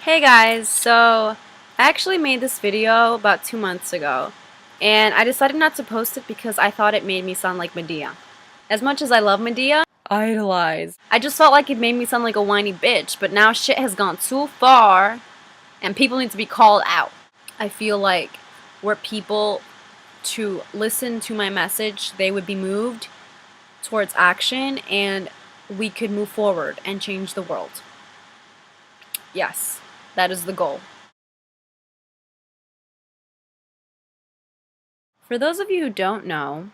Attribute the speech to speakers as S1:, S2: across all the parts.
S1: Hey guys, so I actually made this video about 2 months ago, and I decided not to post it because I thought it made me sound like Medea. As much as I love Medea, idolize. I just felt like it made me sound like a whiny bitch, but now shit has gone too far, and people need to be called out. I feel like were people to listen to my message, they would be moved towards action, and we could move forward and change the world. Yes. That is the goal. For those of you who don't know,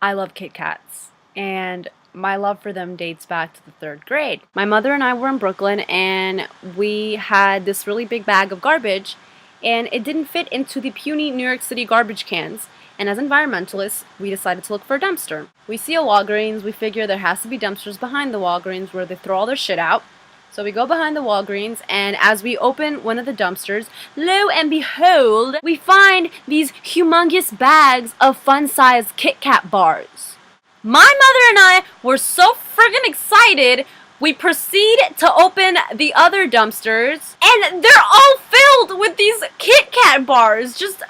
S1: I love Kit Kats, and my love for them dates back to the 3rd grade. My mother and I were in Brooklyn, and we had this really big bag of garbage, and it didn't fit into the puny New York City garbage cans. And as environmentalists, we decided to look for a dumpster. We see a Walgreens, we figure there has to be dumpsters behind the Walgreens where they throw all their shit out. So we go behind the Walgreens, and as we open one of the dumpsters, lo and behold, we find these humongous bags of fun-sized Kit Kat bars. My mother and I were so friggin' excited, we proceed to open the other dumpsters, and they're all filled with these Kit Kat bars. Just...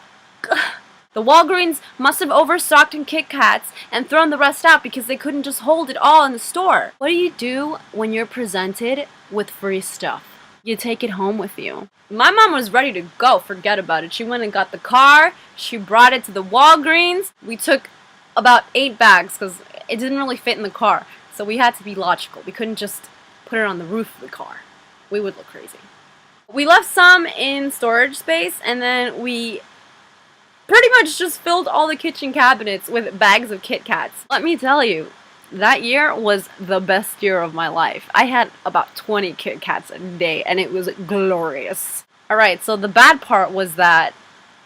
S1: The Walgreens must have overstocked in Kit Kats and thrown the rest out because they couldn't just hold it all in the store. What do you do when you're presented with free stuff? You take it home with you. My mom was ready to go, forget about it. She went and got the car, she brought it to the Walgreens. We took about 8 bags because it didn't really fit in the car. So we had to be logical. We couldn't just put it on the roof of the car. We would look crazy. We left some in storage space, and then we pretty much just filled all the kitchen cabinets with bags of Kit Kats. Let me tell you, that year was the best year of my life. I had about 20 Kit Kats a day, and it was glorious. Alright, so the bad part was that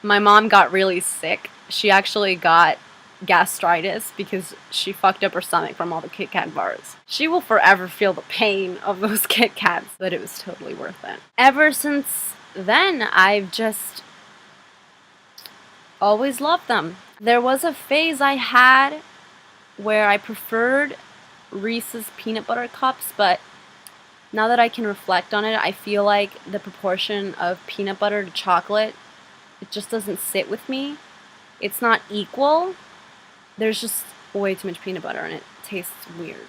S1: my mom got really sick. She actually got gastritis because she fucked up her stomach from all the Kit Kat bars. She will forever feel the pain of those Kit Kats, but it was totally worth it. Ever since then, I've just always loved them. There was a phase I had where I preferred Reese's peanut butter cups, but now that I can reflect on it, I feel like the proportion of peanut butter to chocolate, it just doesn't sit with me. It's not equal. There's just way too much peanut butter and it tastes weird.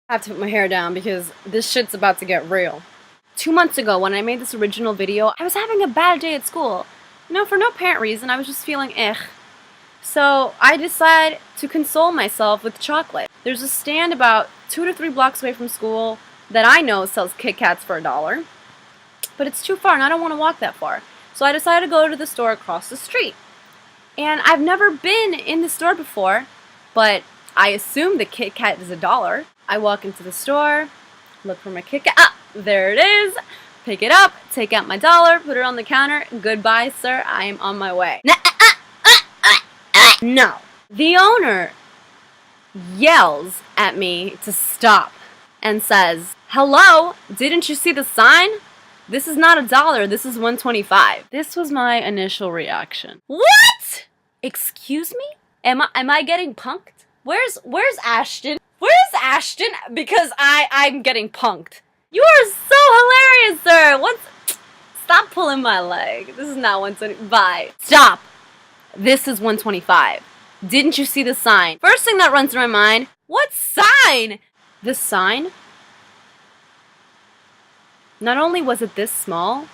S1: I have to put my hair down because this shit's about to get real. 2 months ago, when I made this original video, I was having a bad day at school. You know, for no apparent reason, I was just feeling So I decided to console myself with chocolate. There's a stand about 2 to 3 blocks away from school that I know sells Kit Kats for $1. But it's too far and I don't want to walk that far. So I decided to go to the store across the street. And I've never been in the store before, but I assume the Kit Kat is $1. I walk into the store, look for my Kit Kat. Ah! There it is. Pick it up, take out my dollar, put it on the counter. Goodbye, sir. I am on my way. No. The owner yells at me to stop and says, "Hello, didn't you see the sign? This is not $1, this is $1.25. This was my initial reaction. What? Excuse me? Am I getting punked? Where's Ashton? Where's Ashton? Because I'm getting punked. You are so hilarious, sir! Stop pulling my leg. This is not $1.25. Stop! This is $1.25. Didn't you see the sign? First thing that runs through my mind, what sign? The sign? Not only was it this small,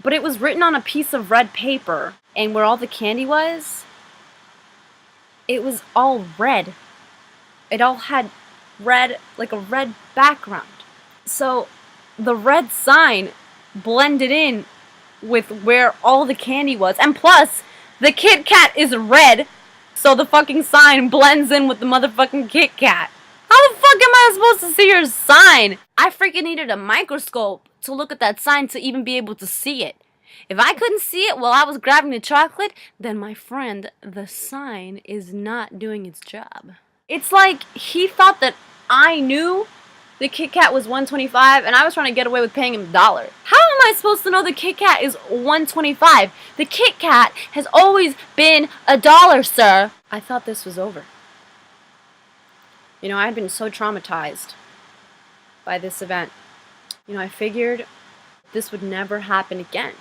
S1: but it was written on a piece of red paper. And where all the candy was, it was all red. It all had red, like a red background. So the red sign blended in with where all the candy was. And plus, the Kit Kat is red, so the fucking sign blends in with the motherfucking Kit Kat. How the fuck am I supposed to see your sign? I freaking needed a microscope to look at that sign to even be able to see it. If I couldn't see it while I was grabbing the chocolate, then my friend, the sign is not doing its job. It's like he thought that I knew the Kit Kat was $1.25 and I was trying to get away with paying him $1. How am I supposed to know the Kit Kat is $1.25? The Kit Kat has always been $1, sir. I thought this was over. You know, I had been so traumatized by this event. You know, I figured this would never happen again.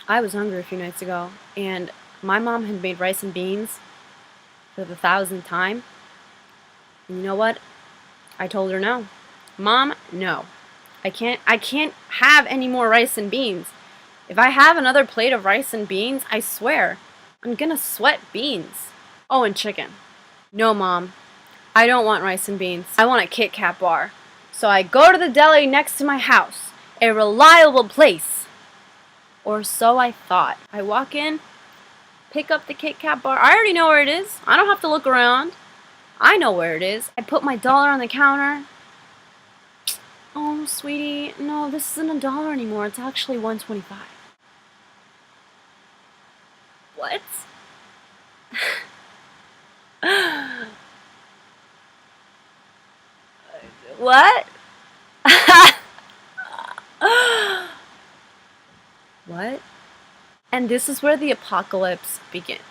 S1: I was hungry a few nights ago, and my mom had made rice and beans for the 1000th time. And you know what? I told her no. Mom, no. I can't have any more rice and beans. If I have another plate of rice and beans, I swear, I'm gonna sweat beans. Oh, and chicken. No, Mom. I don't want rice and beans. I want a Kit Kat bar. So I go to the deli next to my house, a reliable place. Or so I thought. I walk in, pick up the Kit Kat bar. I already know where it is. I don't have to look around. I know where it is. I put my dollar on the counter. Oh, sweetie, no, this isn't $1 anymore. It's actually $1.25. What? What? What? And this is where the apocalypse begins.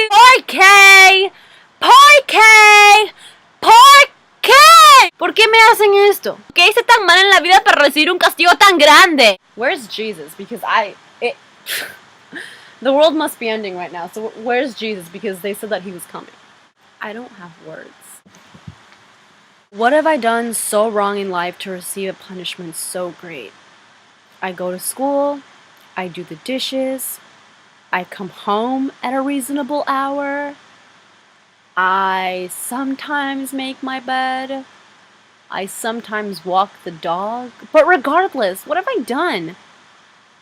S1: ¿Por qué? ¿Por qué? ¿Por qué? ¿Por qué me hacen esto? ¿Qué hice tan mal en la vida para recibir un castigo tan grande? Where's Jesus? Because the world must be ending right now. So where's Jesus? Because they said that he was coming. I don't have words. What have I done so wrong in life to receive a punishment so great? I go to school, I do the dishes, I come home at a reasonable hour, I sometimes make my bed, I sometimes walk the dog, but regardless, what have I done?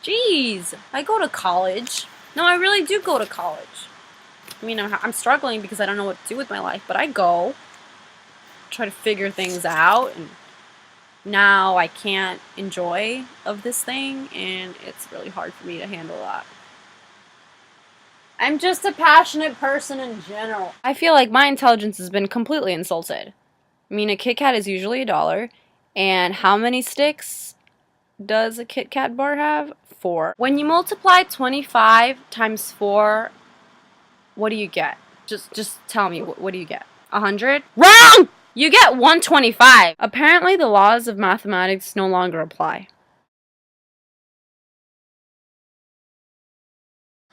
S1: Jeez, I go to college. No, I really do go to college. I mean, I'm struggling because I don't know what to do with my life, but I go, try to figure things out, and now I can't enjoy of this thing, and it's really hard for me to handle that. I'm just a passionate person in general. I feel like my intelligence has been completely insulted. I mean, a Kit Kat is usually $1, and how many sticks does a Kit Kat bar have? 4. When you multiply 25 times 4, what do you get? Just tell me, what do you get? 100? Wrong! You get 125. Apparently, the laws of mathematics no longer apply.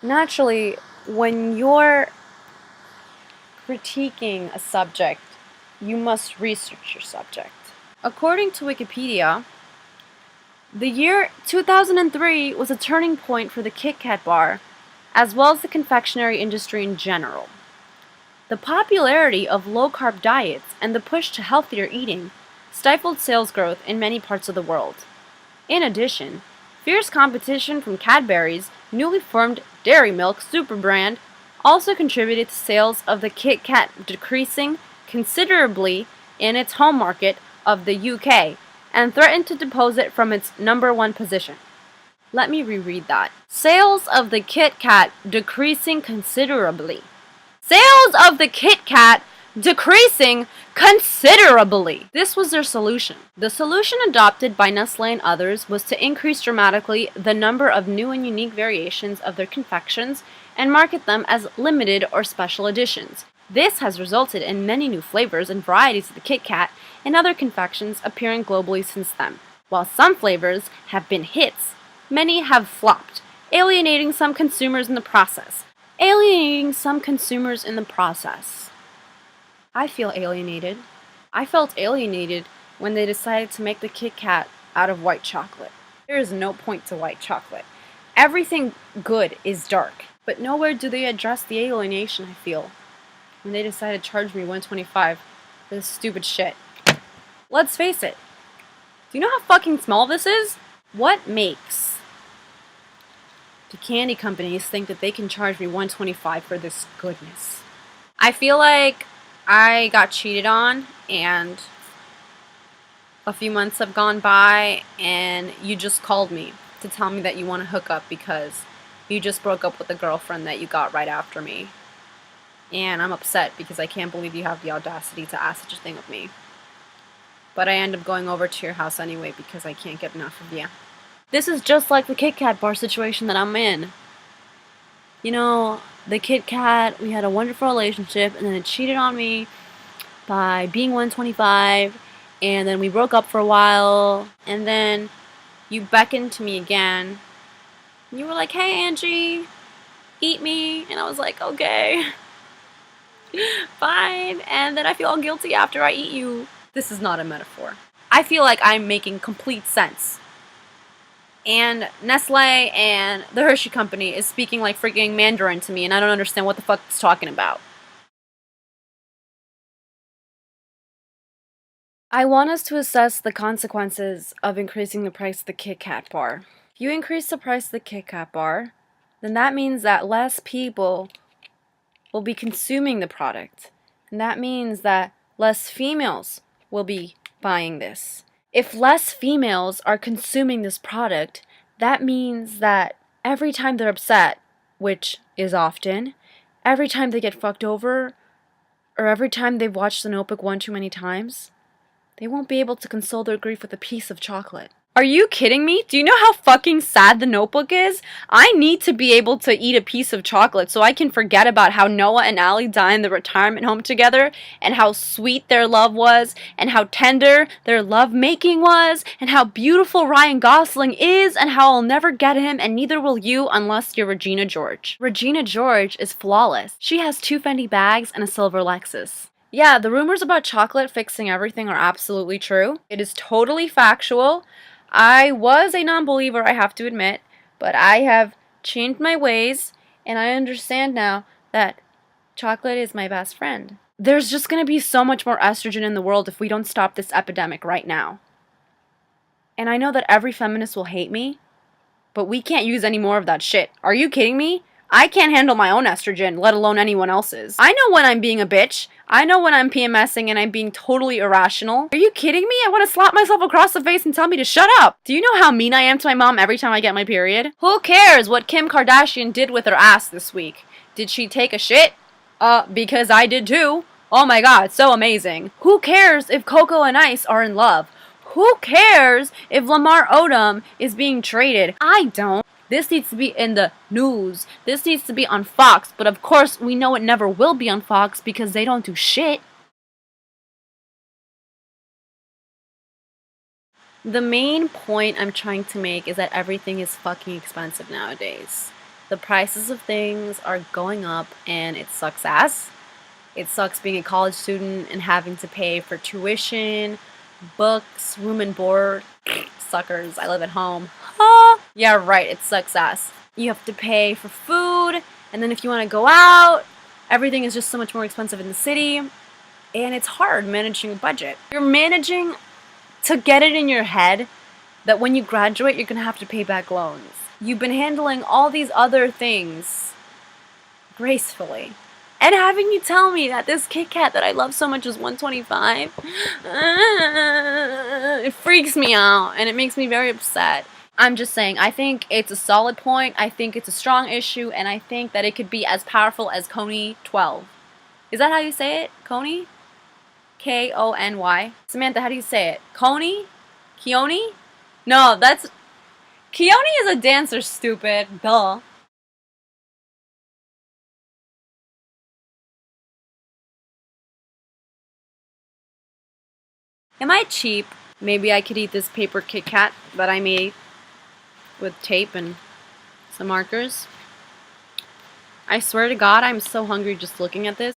S1: Naturally, when you're critiquing a subject, you must research your subject. According to Wikipedia, the year 2003 was a turning point for the Kit Kat bar, as well as the confectionery industry in general. The popularity of low-carb diets and the push to healthier eating stifled sales growth in many parts of the world. In addition, fierce competition from Cadbury's newly formed dairy milk super brand also contributed to sales of the Kit Kat decreasing considerably in its home market of the UK and threatened to depose it from its #1 position. Let me reread that. Sales of the Kit Kat decreasing considerably. Sales of the Kit Kat decreasing considerably. This was their solution. The solution adopted by Nestle and others was to increase dramatically the number of new and unique variations of their confections and market them as limited or special editions. This has resulted in many new flavors and varieties of the Kit Kat and other confections appearing globally since then. While some flavors have been hits, many have flopped, alienating some consumers in the process. I feel alienated. I felt alienated when they decided to make the Kit Kat out of white chocolate. There is no point to white chocolate. Everything good is dark. But nowhere do they address the alienation I feel when they decided to charge me $125 for this stupid shit. Let's face it. Do you know how fucking small this is? What makes the candy companies think that they can charge me $125 for this goodness? I feel like I got cheated on, and a few months have gone by, and you just called me to tell me that you want to hook up because you just broke up with the girlfriend that you got right after me. And I'm upset because I can't believe you have the audacity to ask such a thing of me. but I end up going over to your house anyway because I can't get enough of you. This is just like the Kit Kat bar situation that I'm in. You know, the Kit Kat, we had a wonderful relationship, and then it cheated on me by being 125, and then we broke up for a while, and then you beckoned to me again. You were like, hey Angie, eat me, and I was like, okay, fine, and then I feel all guilty after I eat you. This is not a metaphor. I feel like I'm making complete sense. And Nestle and the Hershey Company is speaking like freaking Mandarin to me, and I don't understand what the fuck it's talking about. I want us to assess the consequences of increasing the price of the Kit Kat bar. If you increase the price of the Kit Kat bar, then that means that less people will be consuming the product. And that means that less females will be buying this. If less females are consuming this product, that means that every time they're upset, which is often, every time they get fucked over, or every time they've watched The Notebook one too many times, they won't be able to console their grief with a piece of chocolate. Are you kidding me? Do you know how fucking sad The Notebook is? I need to be able to eat a piece of chocolate so I can forget about how Noah and Allie died in the retirement home together, and how sweet their love was, and how tender their love making was, and how beautiful Ryan Gosling is, and how I'll never get him, and neither will you unless you're Regina George. Regina George is flawless. She has 2 Fendi bags and a silver Lexus. Yeah, the rumors about chocolate fixing everything are absolutely true. It is totally factual. I was a non-believer, I have to admit, but I have changed my ways, and I understand now that chocolate is my best friend. There's just going to be so much more estrogen in the world if we don't stop this epidemic right now. And I know that every feminist will hate me, but we can't use any more of that shit. Are you kidding me? I can't handle my own estrogen, let alone anyone else's. I know when I'm being a bitch. I know when I'm PMSing and I'm being totally irrational. Are you kidding me? I want to slap myself across the face and tell me to shut up. Do you know how mean I am to my mom every time I get my period? Who cares what Kim Kardashian did with her ass this week? Did she take a shit? Because I did too. Oh my god, so amazing. Who cares if Coco and Ice are in love? Who cares if Lamar Odom is being traded? I don't. This needs to be in the news. This needs to be on Fox. But of course, we know it never will be on Fox because they don't do shit. The main point I'm trying to make is that everything is fucking expensive nowadays. The prices of things are going up and it sucks ass. It sucks being a college student and having to pay for tuition, books, room and board. Suckers, I live at home. Yeah, right, it sucks ass. You have to pay for food, and then if you want to go out, everything is just so much more expensive in the city, and it's hard managing a budget. You're managing to get it in your head that when you graduate, you're going to have to pay back loans. You've been handling all these other things gracefully. And having you tell me that this Kit Kat that I love so much is 125, it freaks me out, and it makes me very upset. I'm just saying, I think it's a solid point, I think it's a strong issue, and I think that it could be as powerful as Kony 12. Is that how you say it? Kony? K-O-N-Y? Samantha, how do you say it? Kony? Keone? No, that's... Keone is a dancer, stupid. Duh. Am I cheap? Maybe I could eat this paper Kit Kat that I made with tape and some markers. I swear to God, I'm so hungry just looking at this.